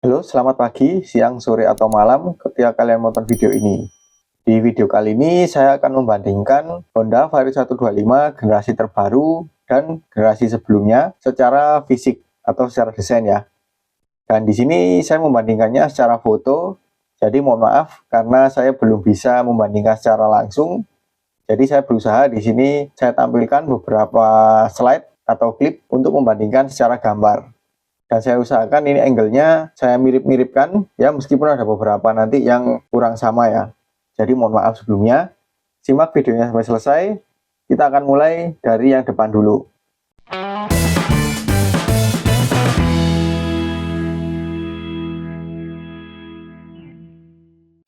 Halo, selamat pagi, siang, sore, atau malam ketika kalian menonton video ini. Di video kali ini saya akan membandingkan Honda Vario 125 generasi terbaru dan generasi sebelumnya secara fisik atau secara desain ya. Dan di sini saya membandingkannya secara foto. Jadi mohon maaf karena saya belum bisa membandingkan secara langsung. Jadi saya berusaha di sini saya tampilkan beberapa slide atau klip untuk membandingkan secara gambar. Dan saya usahakan ini angle-nya saya mirip-miripkan ya, meskipun ada beberapa nanti yang kurang sama ya. Jadi mohon maaf sebelumnya. Simak videonya sampai selesai. Kita akan mulai dari yang depan dulu.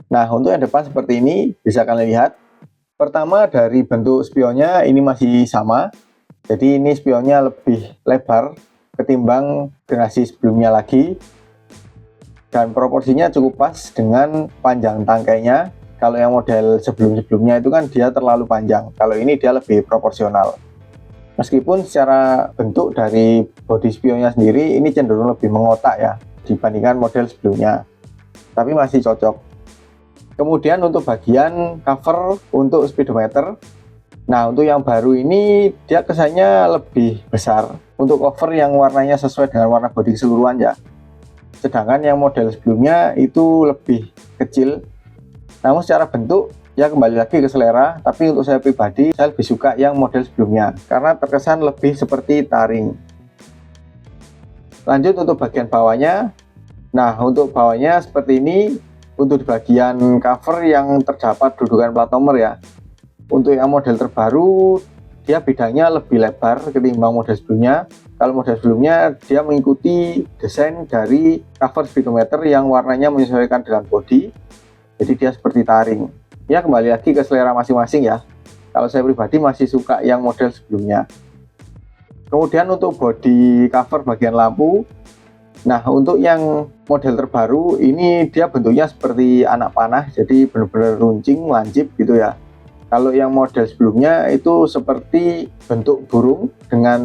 Nah, untuk yang depan seperti ini bisa kalian lihat. Pertama, dari bentuk spionnya ini masih sama. Jadi ini spionnya lebih lebar ketimbang generasi sebelumnya lagi, dan proporsinya cukup pas dengan panjang tangkainya. Kalau yang model sebelum-sebelumnya itu kan dia terlalu panjang, kalau ini dia lebih proporsional. Meskipun secara bentuk dari bodi spionnya sendiri ini cenderung lebih mengotak ya dibandingkan model sebelumnya, tapi masih cocok. Kemudian untuk bagian cover untuk speedometer, nah untuk yang baru ini dia kesannya lebih besar untuk cover yang warnanya sesuai dengan warna bodi keseluruhan ya. Sedangkan yang model sebelumnya itu lebih kecil. Namun secara bentuk ya kembali lagi ke selera, tapi untuk saya pribadi saya lebih suka yang model sebelumnya karena terkesan lebih seperti taring. Lanjut untuk bagian bawahnya. Nah untuk bawahnya seperti ini. Untuk di bagian cover yang terdapat dudukan plat nomor ya. Untuk yang model terbaru dia bidangnya lebih lebar ketimbang model sebelumnya. Kalau model sebelumnya dia mengikuti desain dari cover speedometer yang warnanya menyesuaikan dengan bodi, jadi dia seperti taring ya. Kembali lagi ke selera masing-masing ya. Kalau saya pribadi masih suka yang model sebelumnya. Kemudian untuk bodi cover bagian lampu, nah untuk yang model terbaru ini dia bentuknya seperti anak panah, jadi benar-benar runcing lancip gitu ya. Kalau yang model sebelumnya itu seperti bentuk burung dengan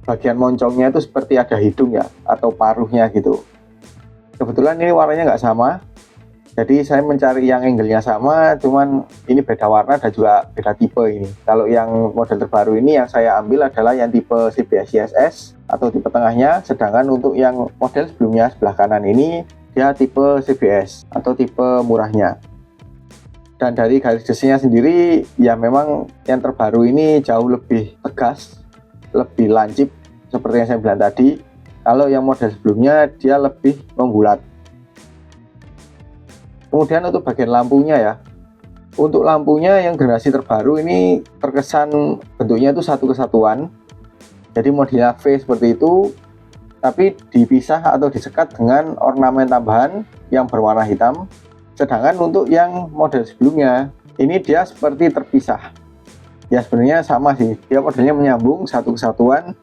bagian moncongnya itu seperti ada hidung ya, atau paruhnya gitu. Kebetulan ini warnanya nggak sama, jadi saya mencari yang angle-nya sama, cuman ini beda warna dan juga beda tipe ini. Kalau yang model terbaru ini yang saya ambil adalah yang tipe CBS CSS atau tipe tengahnya, sedangkan untuk yang model sebelumnya sebelah kanan ini dia tipe CBS atau tipe murahnya. Dan dari garis desainnya sendiri ya memang yang terbaru ini jauh lebih tegas, lebih lancip seperti yang saya bilang tadi. Kalau yang model sebelumnya dia lebih membulat. Kemudian untuk bagian lampunya ya. Untuk lampunya yang generasi terbaru ini terkesan bentuknya itu satu kesatuan. Jadi modelnya V seperti itu, tapi dipisah atau disekat dengan ornamen tambahan yang berwarna hitam. Sedangkan untuk yang model sebelumnya ini dia seperti terpisah. Ya sebenarnya sama sih, dia modelnya menyambung satu kesatuan,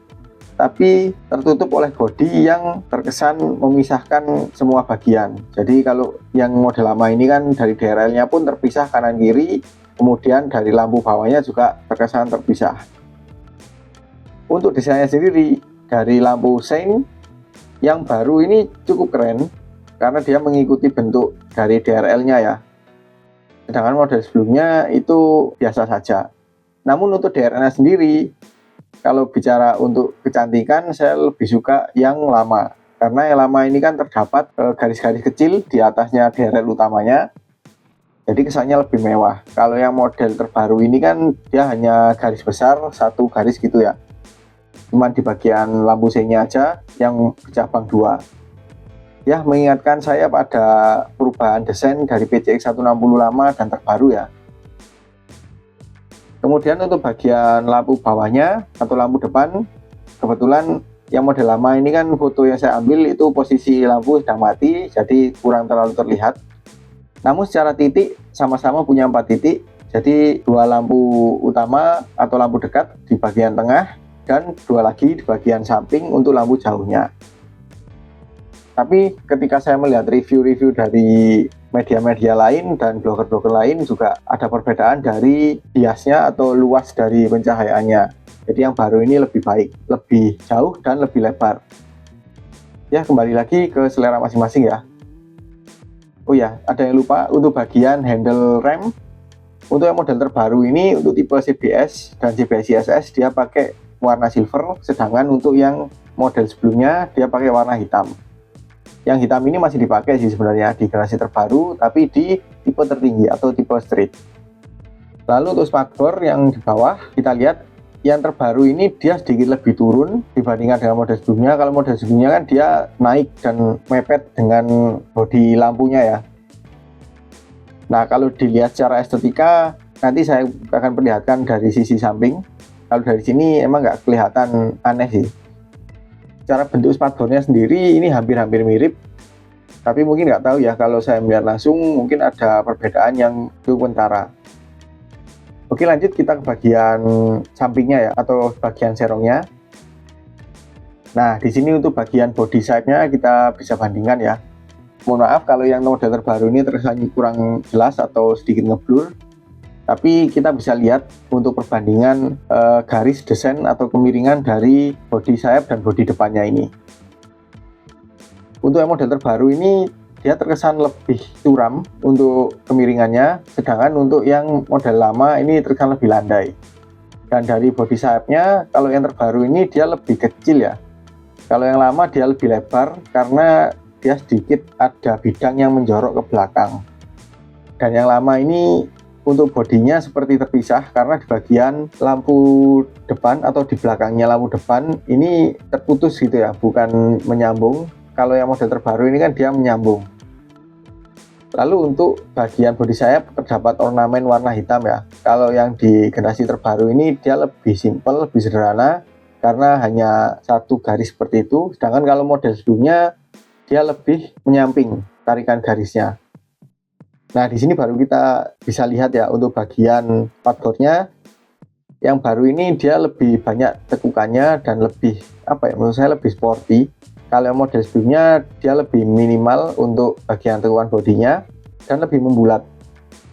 tapi tertutup oleh bodi yang terkesan memisahkan semua bagian. Jadi kalau yang model lama ini kan dari DRL-nya pun terpisah kanan kiri, kemudian dari lampu bawahnya juga terkesan terpisah. Untuk desainnya sendiri, dari lampu sein yang baru ini cukup keren karena dia mengikuti bentuk dari DRL-nya ya. Sedangkan model sebelumnya itu biasa saja. Namun untuk DRL-nya sendiri, kalau bicara untuk kecantikan saya lebih suka yang lama, karena yang lama ini kan terdapat garis-garis kecil di atasnya DRL utamanya, jadi kesannya lebih mewah. Kalau yang model terbaru ini kan dia hanya garis besar satu garis gitu ya, cuman di bagian lampu seinnya aja yang bercabang dua ya, mengingatkan saya pada perubahan desain dari PCX 160 lama dan terbaru ya. Kemudian untuk bagian lampu bawahnya atau lampu depan, kebetulan yang model lama ini kan foto yang saya ambil itu posisi lampu sedang mati, jadi kurang terlalu terlihat. Namun secara titik sama-sama punya 4 titik, jadi 2 lampu utama atau lampu dekat di bagian tengah dan 2 lagi di bagian samping untuk lampu jauhnya. Tapi ketika saya melihat review-review dari media-media lain dan blogger-blogger lain juga ada perbedaan dari biasnya atau luas dari pencahayaannya. Jadi yang baru ini lebih baik, lebih jauh dan lebih lebar. Ya, kembali lagi ke selera masing-masing ya. Oh ya, ada yang lupa, untuk bagian handle rem, untuk yang model terbaru ini, untuk tipe CBS dan CBS ISS, dia pakai warna silver, sedangkan untuk yang model sebelumnya, dia pakai warna hitam. Yang hitam ini masih dipakai sih sebenarnya di generasi terbaru, tapi di tipe tertinggi atau tipe street. Lalu untuk spakbor yang di bawah, kita lihat yang terbaru ini dia sedikit lebih turun dibandingkan dengan model sebelumnya. Kalau model sebelumnya kan dia naik dan mepet dengan bodi lampunya ya. Nah, kalau dilihat secara estetika, nanti saya akan perlihatkan dari sisi samping. Kalau dari sini emang nggak kelihatan aneh sih. Cara bentuk spakbornya sendiri ini hampir-hampir mirip, tapi mungkin nggak tahu ya, kalau saya melihat langsung mungkin ada perbedaan yang cukup kentara. Oke, lanjut kita ke bagian sampingnya ya, atau bagian serongnya. Nah, di sini untuk bagian body side-nya kita bisa bandingkan ya. Mohon maaf kalau yang model terbaru ini terkesan kurang jelas atau sedikit ngeblur, tapi kita bisa lihat untuk perbandingan garis desain atau kemiringan dari bodi sayap dan bodi depannya ini. Untuk yang model terbaru ini dia terkesan lebih curam untuk kemiringannya, sedangkan untuk yang model lama ini terkesan lebih landai. Dan dari bodi sayapnya, kalau yang terbaru ini dia lebih kecil ya. Kalau yang lama dia lebih lebar karena dia sedikit ada bidang yang menjorok ke belakang. Dan yang lama ini untuk bodinya seperti terpisah karena di bagian lampu depan atau di belakangnya lampu depan ini terputus gitu ya, bukan menyambung. Kalau yang model terbaru ini kan dia menyambung. Lalu untuk bagian bodi sayap terdapat ornamen warna hitam ya. Kalau yang di generasi terbaru ini dia lebih simpel, lebih sederhana karena hanya satu garis seperti itu. Sedangkan kalau model sebelumnya dia lebih menyamping tarikan garisnya. Nah, di sini baru kita bisa lihat ya untuk bagian spakbornya. Yang baru ini dia lebih banyak tekukannya dan lebih menurut saya lebih sporty. Kalau yang model sebelumnya dia lebih minimal untuk bagian tekukan bodinya dan lebih membulat.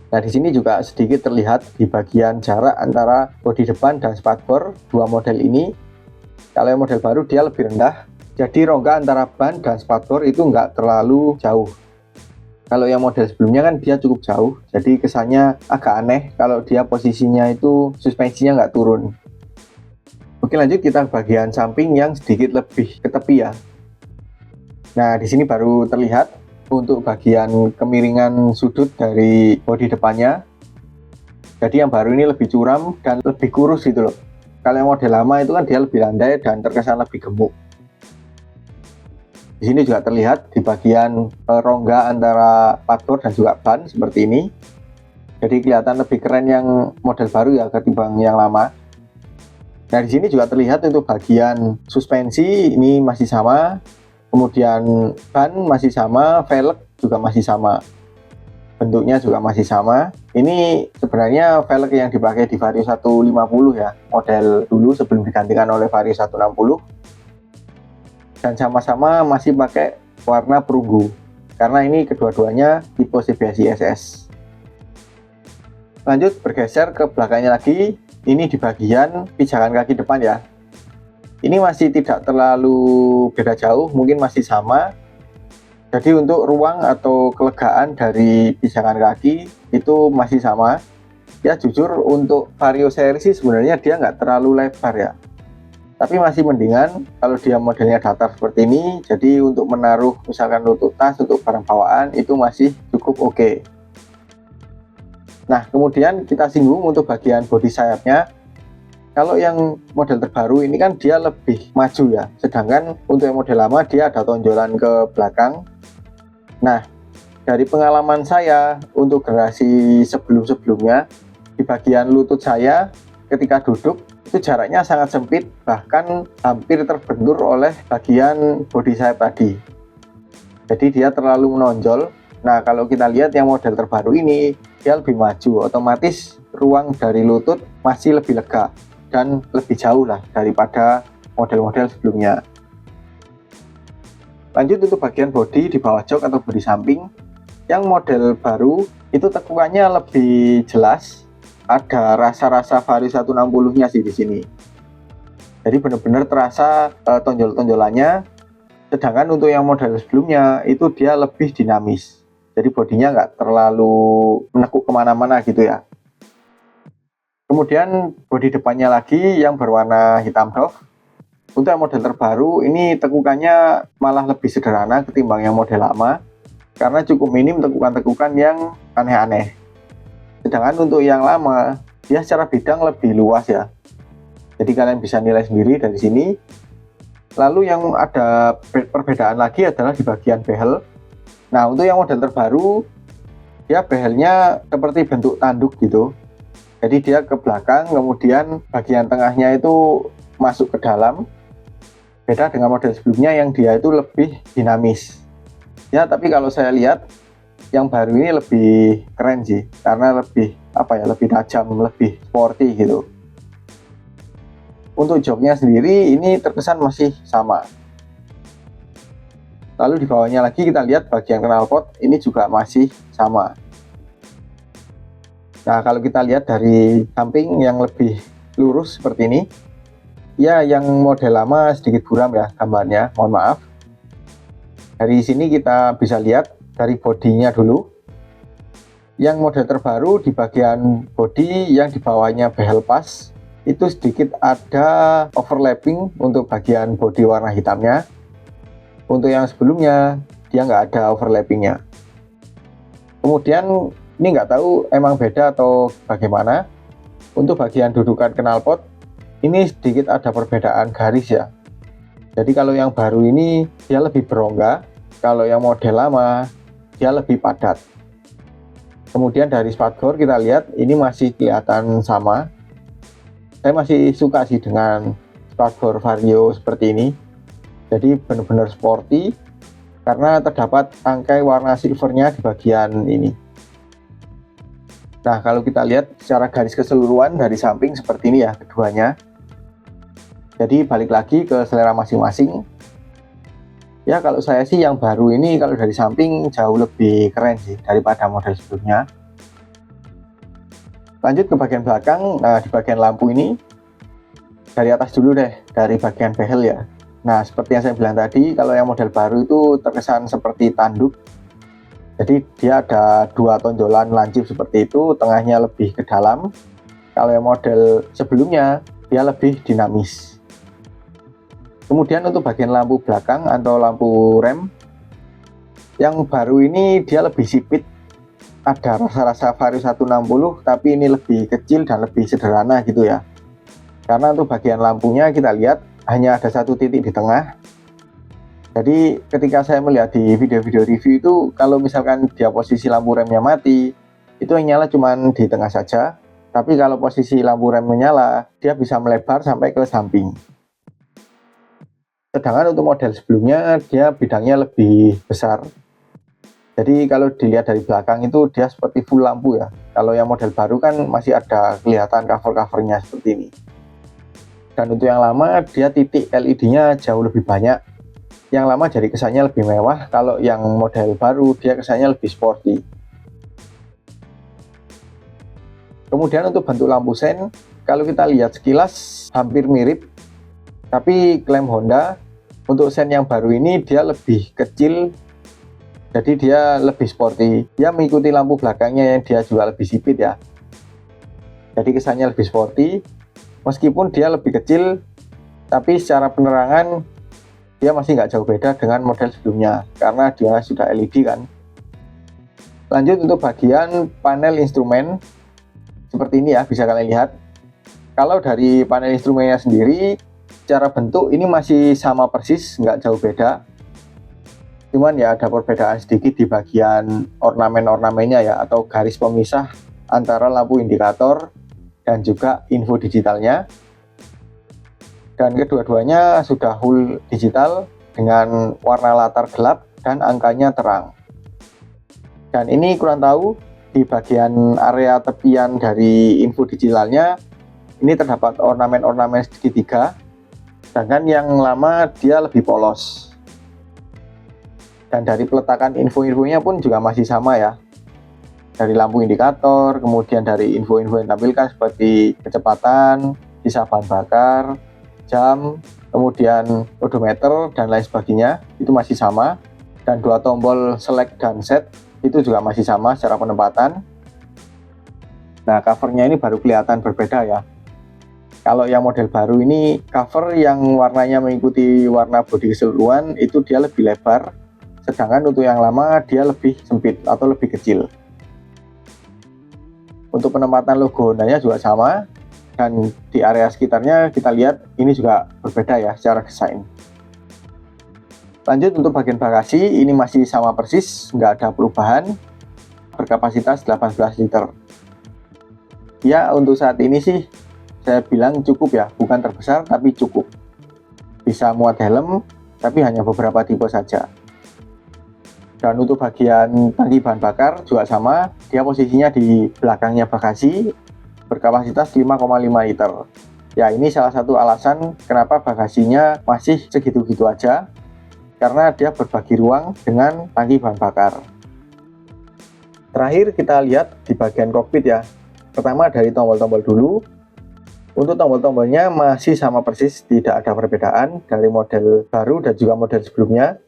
Nah, di sini juga sedikit terlihat di bagian jarak antara bodi depan dan spakbor dua model ini. Kalau yang model baru dia lebih rendah, jadi rongga antara ban dan spakbor itu nggak terlalu jauh. Kalau yang model sebelumnya kan dia cukup jauh, jadi kesannya agak aneh kalau dia posisinya itu suspensinya nggak turun. Oke, lanjut kita ke bagian samping yang sedikit lebih ke tepi ya. Nah, di sini baru terlihat untuk bagian kemiringan sudut dari bodi depannya. Jadi yang baru ini lebih curam dan lebih kurus gitu loh. Kalau yang model lama itu kan dia lebih landai dan terkesan lebih gemuk. Di sini juga terlihat di bagian rongga antara spakbor dan juga ban seperti ini. Jadi kelihatan lebih keren yang model baru ya ketimbang yang lama. Nah, di sini juga terlihat untuk bagian suspensi ini masih sama. Kemudian ban masih sama, velg juga masih sama. Bentuknya juga masih sama. Ini sebenarnya velg yang dipakai di Vario 150 ya, model dulu sebelum digantikan oleh Vario 160. Dan sama-sama masih pakai warna perunggu karena ini kedua-duanya tipe CBS ISS. Lanjut bergeser ke belakangnya lagi, ini di bagian pijakan kaki depan ya. Ini masih tidak terlalu beda jauh, mungkin masih sama. Jadi untuk ruang atau kelegaan dari pijakan kaki itu masih sama. Ya jujur untuk Vario seri sih sebenarnya dia nggak terlalu lebar ya. Tapi masih mendingan kalau dia modelnya datar seperti ini, jadi untuk menaruh misalkan lutut tas, untuk barang bawaan itu masih cukup oke. Nah, kemudian kita singgung untuk bagian bodi sayapnya. Kalau yang model terbaru ini kan dia lebih maju ya, sedangkan untuk yang model lama dia ada tonjolan ke belakang. Nah, dari pengalaman saya untuk generasi sebelum-sebelumnya, di bagian lutut saya ketika duduk itu jaraknya sangat sempit, bahkan hampir terbentur oleh bagian bodi sayap tadi. Jadi dia terlalu menonjol. Nah, kalau kita lihat yang model terbaru ini dia lebih maju, otomatis ruang dari lutut masih lebih lega dan lebih jauh lah daripada model-model sebelumnya. Lanjut untuk bagian bodi di bawah jok atau bodi samping, yang model baru itu tekukannya lebih jelas. Ada rasa-rasa Vario 160-nya sih di sini. Jadi benar-benar terasa tonjol-tonjolannya, Sedangkan untuk yang model sebelumnya itu dia lebih dinamis, jadi bodinya nggak terlalu menekuk kemana-mana gitu ya. Kemudian bodi depannya lagi yang berwarna hitam doff. Untuk yang model terbaru ini tekukannya malah lebih sederhana ketimbang yang model lama, karena cukup minim tekukan-tekukan yang aneh-aneh. Sedangkan untuk yang lama dia secara bidang lebih luas ya, jadi kalian bisa nilai sendiri dari sini. Lalu yang ada perbedaan lagi adalah di bagian behel. Nah, untuk yang model terbaru dia behelnya seperti bentuk tanduk gitu, jadi dia ke belakang, kemudian bagian tengahnya itu masuk ke dalam. Beda dengan model sebelumnya yang dia itu lebih dinamis ya. Tapi kalau saya lihat yang baru ini lebih keren sih, karena lebih lebih tajam, lebih sporty gitu. Untuk joknya sendiri ini terkesan masih sama. Lalu di bawahnya lagi kita lihat bagian knalpot ini juga masih sama. Nah, kalau kita lihat dari samping yang lebih lurus seperti ini ya, yang model lama sedikit buram ya gambarnya, mohon maaf. Dari sini kita bisa lihat dari bodinya dulu. Yang model terbaru di bagian bodi yang di bawahnya behel pas itu sedikit ada overlapping untuk bagian bodi warna hitamnya. Untuk yang sebelumnya dia nggak ada overlappingnya. Kemudian ini nggak tahu emang beda atau bagaimana. Untuk bagian dudukan knalpot ini sedikit ada perbedaan garis ya. Jadi kalau yang baru ini dia lebih berongga, kalau yang model lama dia lebih padat. Kemudian dari spakbor kita lihat ini masih kelihatan sama. Saya masih suka sih dengan spakbor Vario seperti ini. Jadi benar-benar sporty karena terdapat tangkai warna silvernya di bagian ini. Nah, kalau kita lihat secara garis keseluruhan dari samping seperti ini ya keduanya. Jadi balik lagi ke selera masing-masing. Ya, kalau saya sih yang baru ini kalau dari samping jauh lebih keren sih daripada model sebelumnya. Lanjut ke bagian belakang. Nah, di bagian lampu ini dari atas dulu deh, dari bagian behel ya. Nah, seperti yang saya bilang tadi, kalau yang model baru itu terkesan seperti tanduk. Jadi dia ada dua tonjolan lancip seperti itu, tengahnya lebih ke dalam. Kalau yang model sebelumnya dia lebih dinamis. Kemudian untuk bagian lampu belakang atau lampu rem yang baru ini dia lebih sipit. Ada rasa-rasa Vario 160 tapi ini lebih kecil dan lebih sederhana gitu ya. Karena untuk bagian lampunya kita lihat hanya ada satu titik di tengah. Jadi ketika saya melihat di video-video review itu, kalau misalkan dia posisi lampu remnya mati, itu yang nyala cuma di tengah saja. Tapi kalau posisi lampu rem menyala, dia bisa melebar sampai ke samping. Sedangkan untuk model sebelumnya dia bidangnya lebih besar. Jadi kalau dilihat dari belakang itu dia seperti full lampu ya. Kalau yang model baru kan masih ada kelihatan cover-covernya seperti ini. Dan untuk yang lama dia titik LED-nya jauh lebih banyak. Yang lama jadi kesannya lebih mewah, kalau yang model baru dia kesannya lebih sporty. Kemudian untuk bentuk lampu sen, kalau kita lihat sekilas hampir mirip. Tapi klaim Honda untuk sen yang baru ini dia lebih kecil. Jadi dia lebih sporty. Dia mengikuti lampu belakangnya yang dia juga lebih sipit ya. Jadi kesannya lebih sporty. Meskipun dia lebih kecil, tapi secara penerangan dia masih nggak jauh beda dengan model sebelumnya. Karena dia sudah LED kan. Lanjut untuk bagian panel instrumen. Seperti ini ya, bisa kalian lihat. Kalau dari panel instrumennya sendiri, secara bentuk ini masih sama persis, nggak jauh beda. Cuman ya ada perbedaan sedikit di bagian ornamen-ornamennya ya, atau garis pemisah antara lampu indikator dan juga info digitalnya. Dan kedua-duanya sudah full digital dengan warna latar gelap dan angkanya terang. Dan ini kurang tahu di bagian area tepian dari info digitalnya ini terdapat ornamen-ornamen segitiga, sedangkan yang lama dia lebih polos. Dan dari peletakan info-infonya pun juga masih sama ya. Dari lampu indikator, kemudian dari info-info yang ditampilkan seperti kecepatan, sisa bahan bakar, jam, kemudian odometer dan lain sebagainya itu masih sama, dan 2 tombol select dan set itu juga masih sama secara penempatan. Nah, covernya ini baru kelihatan berbeda ya. Kalau yang model baru ini, cover yang warnanya mengikuti warna bodi keseluruhan itu dia lebih lebar, sedangkan untuk yang lama dia lebih sempit atau lebih kecil. Untuk penempatan logo Honda-nya juga sama, dan di area sekitarnya kita lihat ini juga berbeda ya secara desain. Lanjut untuk bagian bagasi, ini masih sama persis, nggak ada perubahan, berkapasitas 18 liter. Ya, untuk saat ini sih saya bilang cukup ya, bukan terbesar tapi cukup. Bisa muat helm, tapi hanya beberapa tipe saja. Dan untuk bagian tangki bahan bakar juga sama, dia posisinya di belakangnya bagasi, berkapasitas 5,5 liter. Ya, ini salah satu alasan kenapa bagasinya masih segitu-gitu aja, karena dia berbagi ruang dengan tangki bahan bakar. Terakhir kita lihat di bagian kokpit ya. Pertama dari tombol-tombol dulu. Untuk tombol-tombolnya masih sama persis, tidak ada perbedaan dari model baru dan juga model sebelumnya.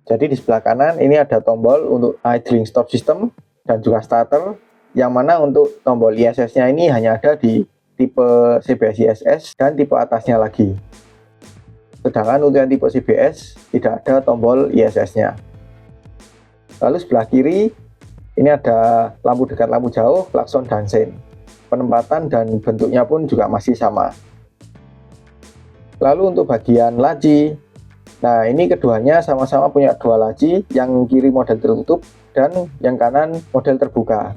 Jadi di sebelah kanan ini ada tombol untuk idling stop system dan juga starter, yang mana untuk tombol ISS-nya ini hanya ada di tipe CBS ISS dan tipe atasnya lagi. Sedangkan untuk yang tipe CBS tidak ada tombol ISS-nya. Lalu sebelah kiri ini ada lampu dekat, lampu jauh, klakson dan sein. Penempatan dan bentuknya pun juga masih sama. Lalu untuk bagian laci, nah ini keduanya sama-sama punya 2 laci, yang kiri model tertutup dan yang kanan model terbuka.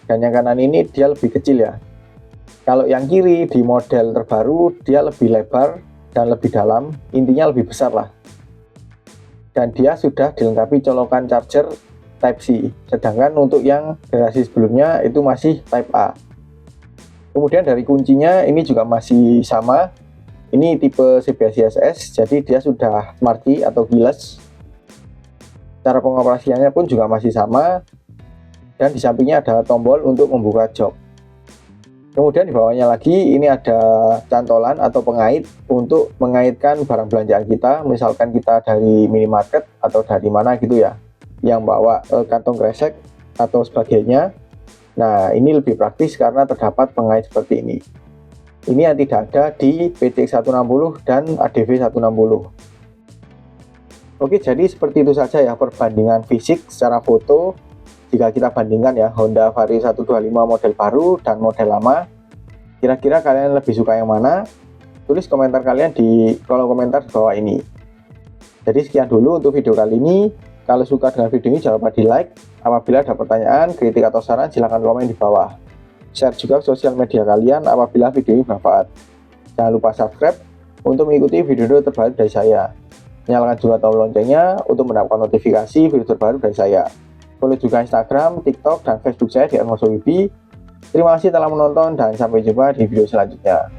Dan yang kanan ini dia lebih kecil ya. Kalau yang kiri di model terbaru dia lebih lebar dan lebih dalam, intinya lebih besar lah. Dan dia sudah dilengkapi colokan charger Type C, sedangkan untuk yang generasi sebelumnya itu masih Type A. Kemudian dari kuncinya ini juga masih sama, ini tipe CBS ISS, jadi dia sudah smart key atau keyless. Cara pengoperasiannya pun juga masih sama, dan di sampingnya ada tombol untuk membuka jok. Kemudian di bawahnya lagi ini ada cantolan atau pengait untuk mengaitkan barang belanjaan kita, misalkan kita dari minimarket atau dari mana gitu ya, yang bawa kantong kresek atau sebagainya. Nah, ini lebih praktis karena terdapat pengait seperti ini. Ini yang tidak ada di PTX 160 dan ADV 160. Oke, jadi seperti itu saja ya perbandingan fisik secara foto. Jika kita bandingkan ya Honda Vario 125 model baru dan model lama, kira-kira kalian lebih suka yang mana? Tulis komentar kalian di kolom komentar di bawah ini. Jadi sekian dulu untuk video kali ini. Kalau suka dengan video ini jangan lupa di like. Apabila ada pertanyaan, kritik atau saran silahkan komen di bawah. Share juga ke sosial media kalian apabila video ini bermanfaat. Jangan lupa subscribe untuk mengikuti video terbaru dari saya. Nyalakan juga tombol loncengnya untuk mendapatkan notifikasi video terbaru dari saya. Follow juga Instagram, TikTok, dan Facebook saya di @mosowibi. Terima kasih telah menonton dan sampai jumpa di video selanjutnya.